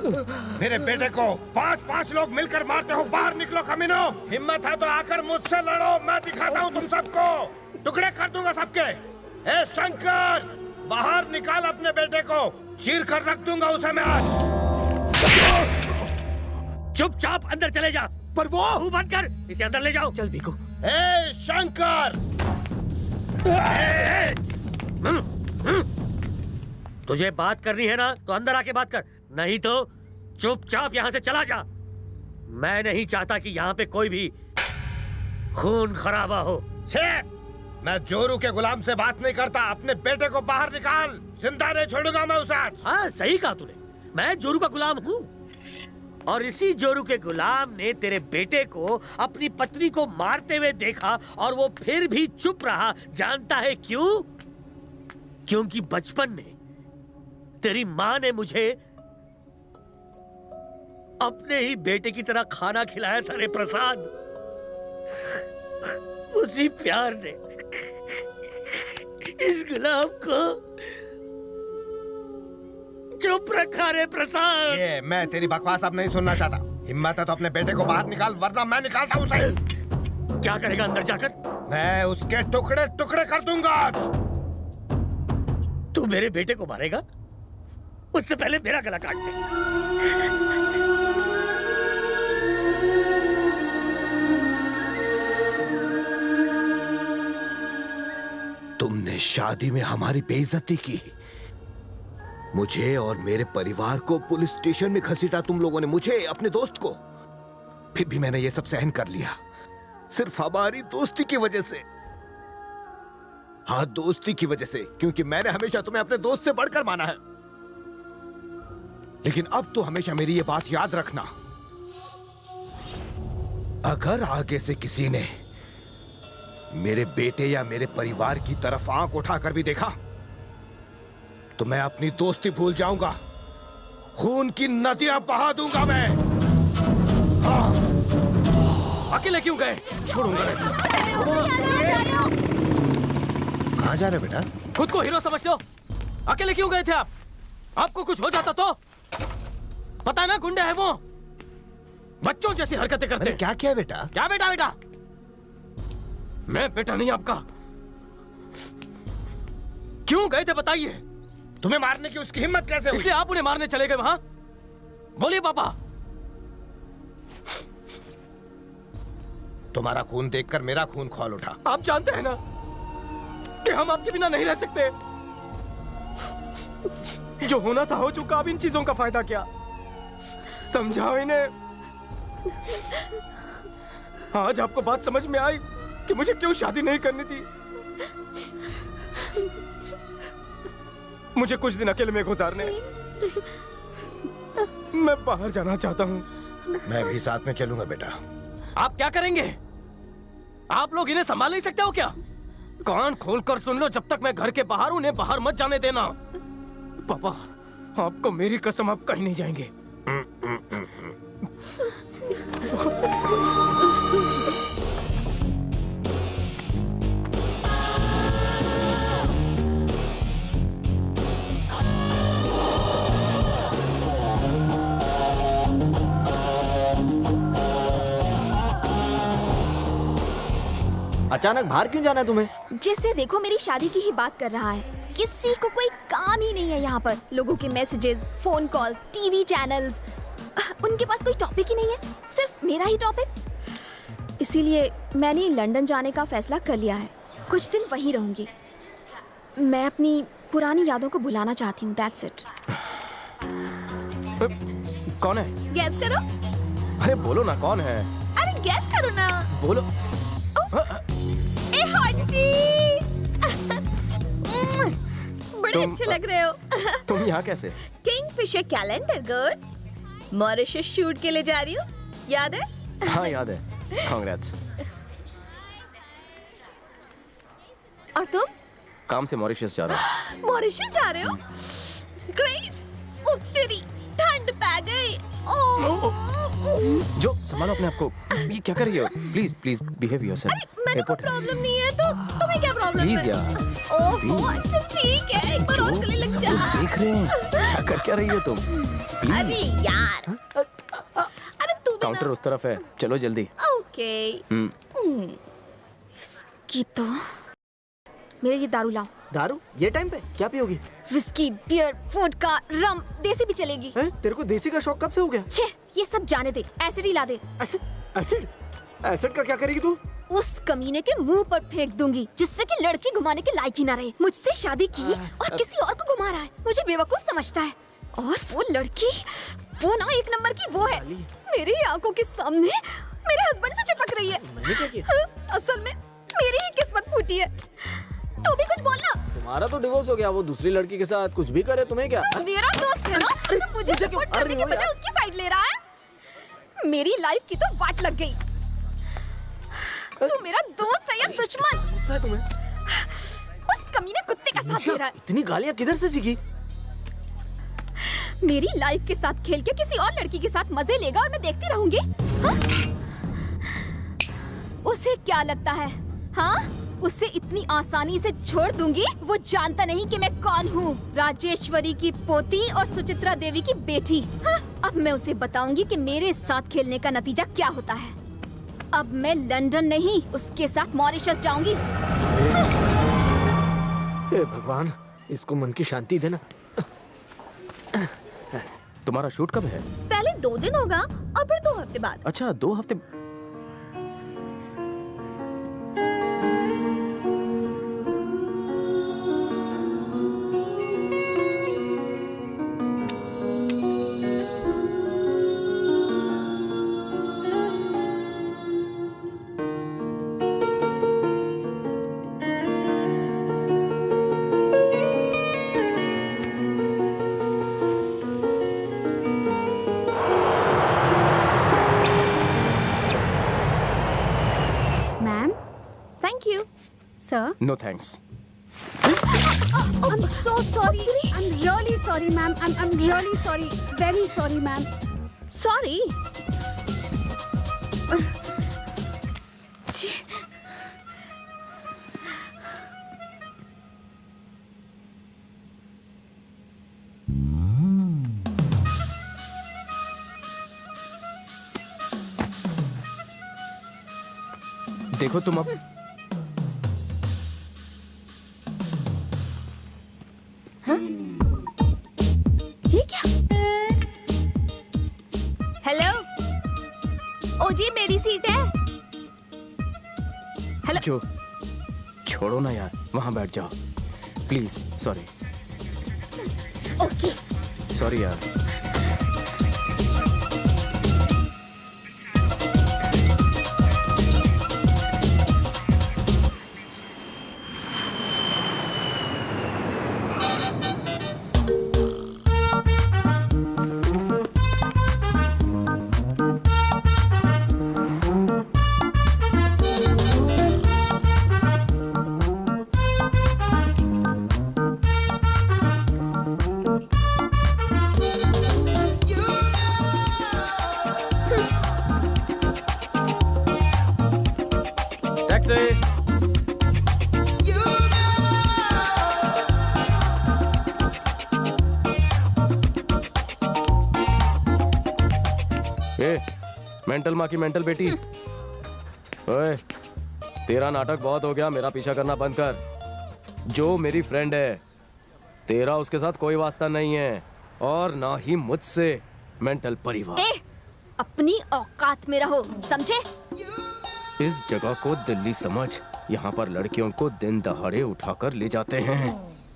मेरे बेटे को 5-5 लोग मिलकर मारते हो। बाहर निकलो कमीनो। हिम्मत है तो आकर मुझसे लड़ो, मैं दिखाता हूँ तुम सबको। टुकड़े कर दूंगा सबके। ए शंकर, बाहर निकाल अपने बेटे को, चीर कर रख दूंगा उसे मैं आज। चुपचाप अंदर चले जा। पर वो मुंह बंद कर, इसे अंदर ले जाओ। चल बीकू। ए शंकर, तुझे बात करनी है ना तो अंदर आके बात कर, नहीं तो चुपचाप यहाँ से चला जा। मैं नहीं चाहता कि यहाँ पे कोई भी खून खराबा हो। छे, मैं जोरू के गुलाम से बात नहीं करता। अपने बेटे को बाहर निकाल, जिंदा नहीं छोड़ूंगा मैं उसे आज। हाँ सही कहा तूने, मैं जोरू का गुलाम हूँ। और इसी जोरू के गुलाम ने तेरे बेटे को अपनी पत्नी को मारते हुए देखा और वो फिर भी चुप रहा। जानता है क्यों? क्योंकि बचपन में तेरी माँ ने मुझे अपने ही बेटे की तरह खाना खिलाया था रे प्रसाद। उसी प्यार ने इस गुलाम को चुप रखा रे प्रसाद। ये मैं तेरी बकवास अब नहीं सुनना चाहता। हिम्मत है तो अपने बेटे को बाहर निकाल, वरना मैं निकालता हूँ उसे। क्या करेगा अंदर जाकर? मैं उसके टुकड़े टुकड़े कर दूंगा आज। तू मेरे बेटे को मारेगा? उससे पहले मेरा गला काट दे। तुमने शादी में हमारी बेइज्जती की, मुझे और मेरे परिवार को पुलिस स्टेशन में घसीटा तुम लोगों ने, मुझे, अपने दोस्त को। फिर भी मैंने ये सब सहन कर लिया, सिर्फ हमारी दोस्ती की वजह से। हाँ, दोस्ती की वजह से, क्योंकि मैंने हमेशा तुम्हें अपने दोस्त से बढ़कर माना है। लेकिन अब तो हमेशा मेरी ये बात याद रखना, अगर आगे से किसी ने मेरे बेटे या मेरे परिवार की तरफ आंख उठाकर भी देखा तो मैं अपनी दोस्ती भूल जाऊंगा, खून की नदियां बहा दूंगा मैं। हाँ। अकेले क्यों गए? छोड़ूंगा नहीं। कहाँ जा रहे बेटा? खुद को हीरो समझते हो? अकेले क्यों गए थे आप? आपको कुछ हो जाता तो? पता है ना, गुंडे हैं वो, बच्चों जैसी हरकतें करते। क्या किया बेटा? क्या बेटा? बेटा मैं बेटा नहीं आपका। क्यों गए थे बताइए? तुम्हें मारने की उसकी हिम्मत कैसे हुई? इसलिए आप उन्हें मारने चले गए वहां? बोलिए पापा। तुम्हारा खून देखकर मेरा खून खौल उठा। आप जानते हैं ना कि हम आपके बिना नहीं रह सकते। जो होना था हो चुका, अब इन चीजों का फायदा क्या? समझाओ इन्हें। आज आपको बात समझ में आई कि मुझे क्यों शादी नहीं करनी थी। मुझे कुछ दिन अकेले में गुजारने। मैं बाहर जाना चाहता हूँ। मैं भी साथ में चलूंगा बेटा। आप क्या करेंगे? आप लोग इन्हें संभाल नहीं सकते हो क्या? कान खोलकर सुन लो, जब तक मैं घर के बाहर हूं, उन्हें बाहर मत जाने देना। पापा, आपको मेरी कसम, आप कहीं नहीं जाएंगे। अचानक बाहर क्यों जाना है तुम्हें? जैसे देखो, मेरी शादी की ही बात कर रहा है। किसी को कोई काम ही नहीं है यहाँ पर। लोगों के messages, phone calls, TV channels, उनके पास कोई टॉपिक ही नहीं है, सिर्फ मेरा ही टॉपिक। इसीलिए मैंने लंदन जाने का फैसला कर लिया है। कुछ दिन वहीं रहूंगी। मैं अपनी पुरानी यादों को भुलाना चाहती हूँ। That's it. कौन है? गेस करो। अरे बोलो ना, कौन है? अरे गेस करो ना। बोलो। ए हॉटी। बड़े अच्छे लग रहे हो। तुम यहाँ कैसे? Kingfisher calendar good. Mauritius shoot के लिए जा रही हूँ, याद है? हाँ याद है। कांग्रेट्स। और तुम? काम से मॉरिशस जा रहा हूँ। मॉरिशस जा रहे हो? ग्रेट। तेरी ठंड पै गई। ओह जो संभालो अपने आप को। ये क्या कर रही हो? Please please behave yourself. मैंने कोई प्रॉब्लम नहीं है तो तुम्हें क्या प्रॉब्लम है? प्लीज यार। ओहो अच्छा ठीक है, एक बार और गले लग जा। देख रहे हैं क्या कर क्या रही हो तुम? अरे प्लीज। यार, अरे तू भी काउंटर ना। उस तरफ है, चलो जल्दी। ओके। इसकी तो मेरे लिए दारू लाओ। दारू ये टाइम पे क्या पियोगी? विस्की, बियर, वोडका, रम, देसी भी चलेगी। हैं? तेरे को देसी का शौक कब से हो गया? छे, ये सब जाने दे, एसिड ही ला दे। एसिड? एसिड? एसिड का क्या करेगी तू? उस कमीने के मुंह पर फेंक दूंगी जिससे कि लड़की घुमाने के लायक ही ना रहे। मुझसे शादी की और किसी और को घुमा रहा है, मुझे बेवकूफ समझता है। और वो लड़की, वो ना एक नंबर की वो है, मेरी आंखों के सामने मेरे हस्बैंड से चिपक रही है। मैंने क्या किया? असल में मेरी ही किस्मत फूटी है। तू भी कुछ बोलना। तुम्हारा तो डिवोर्स हो गया, वो दूसरी लड़की के साथ कुछ भी करे तुम्हें क्या? मेरा दोस्त है ना, तो मुझे सपोर्ट करने के बजाय उसकी साइड ले रहा है। मेरी लाइफ की तो वाट लग गई। तू मेरा दोस्त है या दुश्मन? गुस्सा है तुम्हें? उस कमीने कुत्ते का साथ दे रहा है। इतनी गालियां किधर से सीखी? मेरी लाइफ के साथ खेल के किसी और लड़की के साथ मजे लेगा और मैं देखती रहूंगी? हाँ? उसे क्या लगता है? हाँ? उसे इतनी आसानी से छोड़ दूंगी? वो जानता नहीं कि मैं कौन हूँ। राजेश्वरी की पोती और सुचित्रा देवी की बेटी। हाँ? अब मैं उसे बताऊंगी कि मेरे साथ खेलने का नतीजा क्या होता है। अब मैं लंदन नहीं, उसके साथ मॉरिशस जाऊंगी। हे भगवान, इसको मन की शांति देना। तुम्हारा शूट कब है? पहले 2 दिन होगा और फिर 2 हफ्ते बाद। अच्छा 2 हफ्ते। Ma'am, thank you. Sir, no thanks. I'm so sorry. I'm really sorry, ma'am. I'm really sorry. Very sorry, ma'am. Sorry. देखो तुम अब ये क्या? हेलो, ओ जी मेरी सीट है। हेलो, जो छोड़ो ना यार, वहां बैठ जाओ प्लीज। Sorry okay. सॉरी यार। टैक्सी। ए, मेंटल माँ की मेंटल बेटी। ओए, तेरा नाटक बहुत हो गया, मेरा पीछा करना बंद कर। जो मेरी फ्रेंड है, तेरा उसके साथ कोई वास्ता नहीं है और ना ही मुझसे। मेंटल परिवार। ए, अपनी औकात में रहो, समझे? इस जगह को दिल्ली समझ। यहाँ पर लड़कियों को दिन दहाड़े उठाकर ले जाते हैं।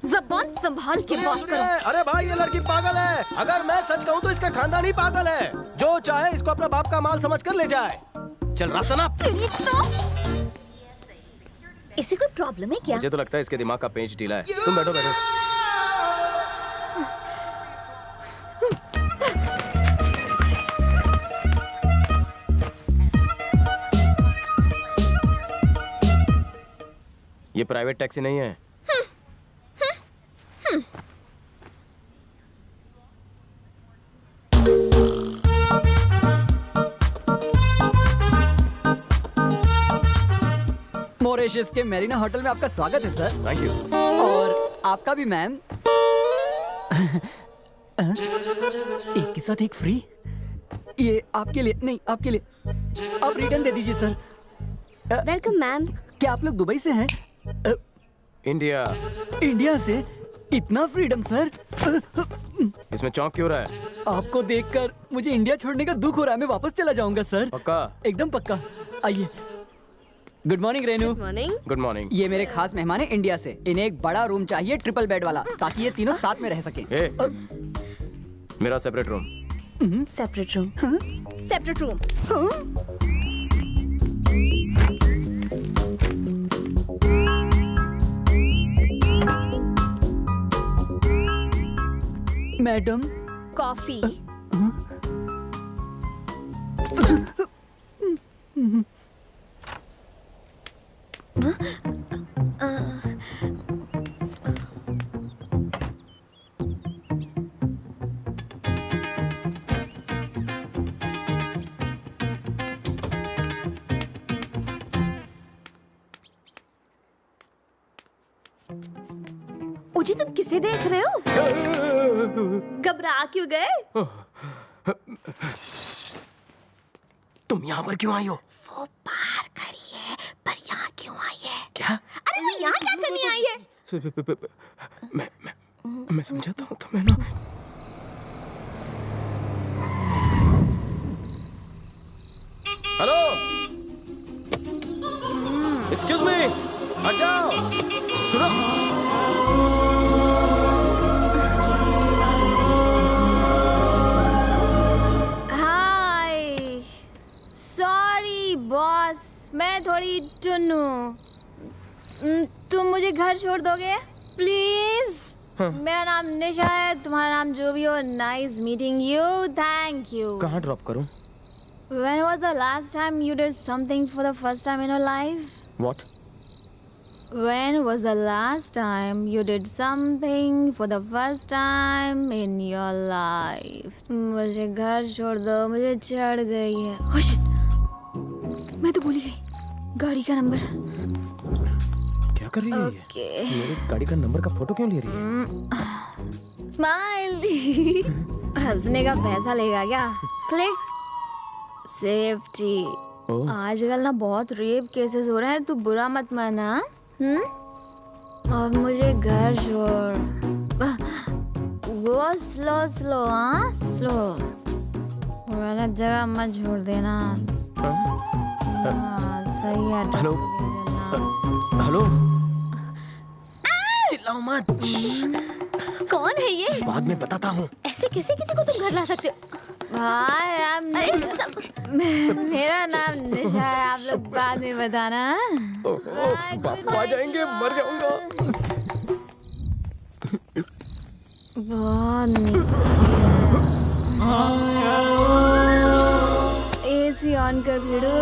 जबान संभाल के बात करो। अरे भाई, ये लड़की पागल है। अगर मैं सच कहूँ तो इसका खानदान ही पागल है। जो चाहे इसको अपना बाप का माल समझ कर ले जाए। चल रास्ता ना। तेरी तो इसे कोई प्रॉब्लम है क्या? मुझे तो लगता है इसके दिमाग का पेंच ढीला है। तुम बैठो बैठो। ये प्राइवेट टैक्सी नहीं है। मॉरिशस के मेरीना होटल में आपका स्वागत है सर। Thank you. और आपका भी मैम। एक के साथ एक फ्री। ये आपके लिए नहीं, आपके लिए। आप रिटर्न दे दीजिए सर। Welcome ma'am. क्या आप लोग दुबई से हैं? इंडिया। इंडिया से? इतना फ्रीडम सर। इसमें चौंक क्यों रहा है? आपको देखकर मुझे इंडिया छोड़ने का दुख हो रहा है। मैं वापस चला जाऊंगा सर। पक्का? एकदम पक्का। आइए। Good morning Renu. Good morning. ये मेरे खास मेहमान है इंडिया से। इन्हें एक बड़ा रूम चाहिए, ट्रिपल बेड वाला, ताकि ये तीनों साथ में रह सके। मेरा separate room. Separate room. Separate room. Madam. Coffee. ओजी तुम किसे देख रहे हो? घबरा क्यों गए? तुम यहाँ पर क्यों आई हो? वो बाहर खड़ी है, पर यहाँ क्यों आई है? क्या? अरे वो यहाँ क्या करने आई है? मैं समझाता हूँ तुम्हें ना। हेलो, एक्सक्यूज मी, हट जाओ। सुनो, हाय, सॉरी बॉस, मैं थोड़ी टुन्नू। तुम मुझे घर छोड़ दोगे प्लीज? मेरा नाम निशा है, तुम्हारा नाम जो भी हो। Nice meeting you, thank you. कहाँ ड्रॉप करूँ? When was the last time you did something for the first time in your life? What? When was the last time you did something for the first time in your life? मुझे घर छोड़ दो, मुझे चढ़ गई है। Oh shit! मैं तो भूल गई गाड़ी का नंबर। क्या कर रही है ये? Okay. मेरी गाड़ी का नंबर का फोटो क्यों ले रही है? स्माइल। हंसने का पैसा लेगा क्या? क्लिक। सेफ्टी। ओह। आजकल ना बहुत रेप केसेस हो रहे हैं, तू बुरा मत माना। और मुझे घर छोड़। वो स्लो स्लो, हाँ स्लो, गलत जगह मत छोड़ देना। सही है। हेलो। हेलो, चिल्लाओ मत। कौन है ये? बाद में बताता हूँ। ऐसे कैसे किसी को तुम घर ला सकते हो? भाई मेरा नाम निशा है, आप लोग बाद में बताना। बापू आ जाएंगे, मर जाऊंगा। बहुत एसी ऑन कर भिड़ो।